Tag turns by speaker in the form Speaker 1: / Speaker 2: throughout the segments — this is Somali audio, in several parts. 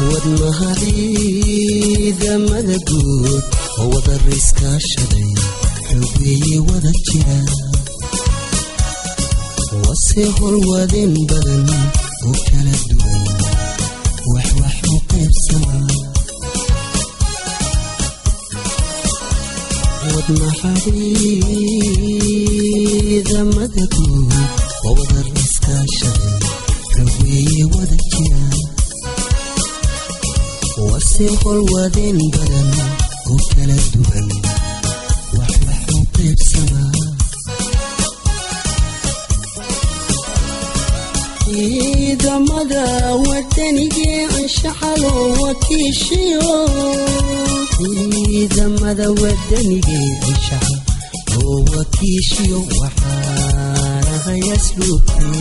Speaker 1: wadnaha ciidamada guud oo wada riiskaashaday xogeeye wada jira wase holwadeen badan oo kala duwan wax u qaybsama wadnaha ciidamada guud oo wada riiskaashaday xogeeye wada jira wase holwadeen badan oo kala duwan wax u qaybsama ciidamada wadaniga anshaxalo wakiishiyo ciidamada wadaniga anshaxalo wakiishiyo waxaana hayasluubtay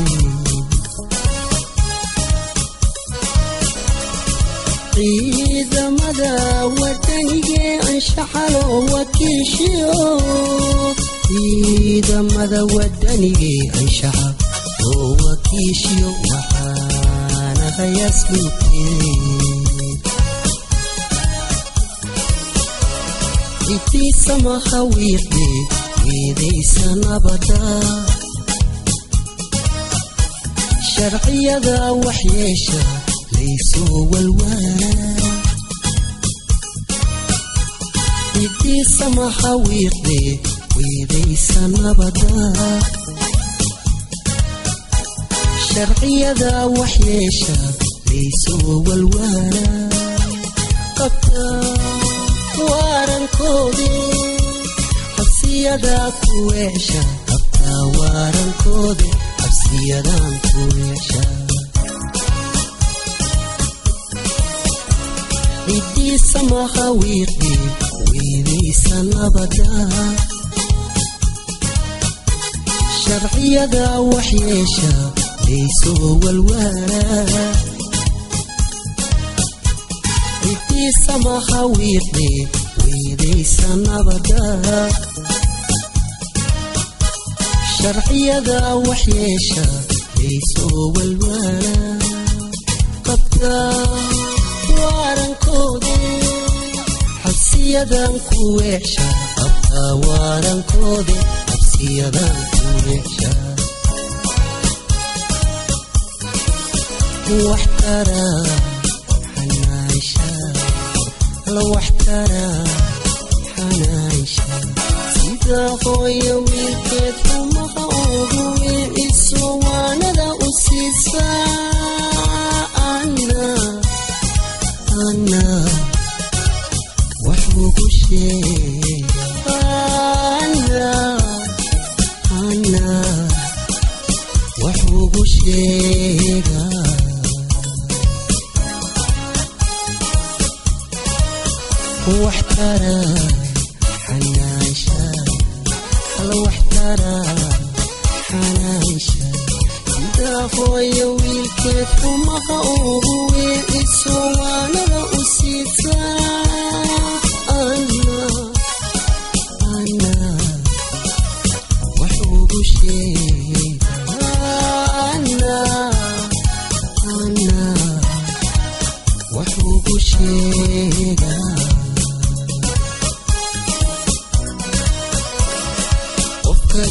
Speaker 1: ciidamada wadaniga anshaxalo wakiishiyo ciidamada wadaniga anshaxalo wakiishiyo waxaana hayasluubtay itiisamaha wiiqde weedaysa nabada sharciyada waxyeesha laysoo walwaana itiisamaha wiiqde weedaysa nabada sharciyada waxyeesha laysoo walwaana qabta waarankoodii xabsiyada ku weesha qabta waarankoodii xabsiyadan ku weesha cidiisamaha wiiqdi weedaysa nabada sharciyada waxyeesha laysoo walwaana cidiisamaha wiiqdi weedaysa nabada sharciyada waxyeesha laysoo walwaana qabta waarankoodii xabsiyadan ku weesha qabta waarankoodii xabsiyadan ku weesha waxtara xanaasha la waxtara xanaasha sida hooyo wiilkeed xumaha ugu wiiciso waanada u siisaa ana wax ugu sheega ana wax ugu sheega waxtara xanaasha la waxtara xanaasha sida hooyo wiilkeed xumaha ugu wiiciso waanada u siisaa ana wax ugu sheega ana wax ugu sheega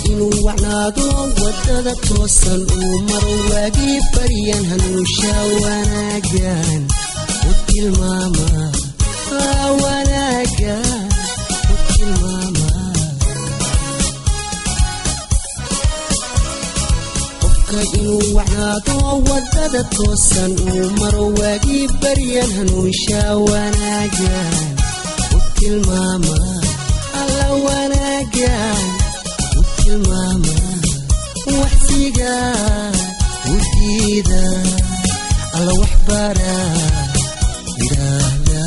Speaker 1: inuu wacnaado wadada toosan uu maro waagii baryan hanuusha wanaagan u tilmaama wanaagan u tilmaama qofka inuu wacnaado wadada toosan uu maro waagii baryan hanuusha wanaagan u tilmaama alla wanaagan mama waxsiga wadiida alla waxbara ilaahda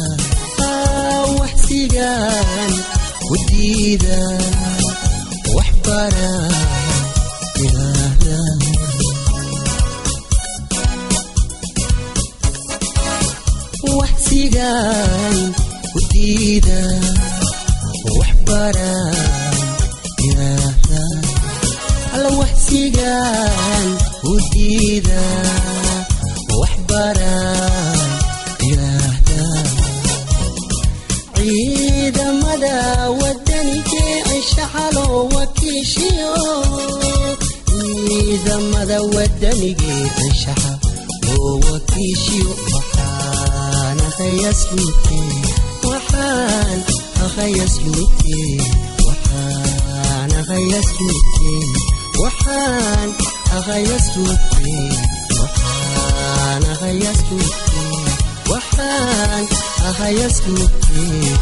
Speaker 1: waxsiga wadiida waxbara ilaahda waxsiga wadiida waxbara alla waxsigan u diida waxbara يشيو إذا ماذا ودني الشحا هو كيشيو وحان أخي سلوكي وحان أخي سلوكي وحان أخي سلوكي وحان أخي سلوكي وحان أخي سلوكي وحان أخي سلوكي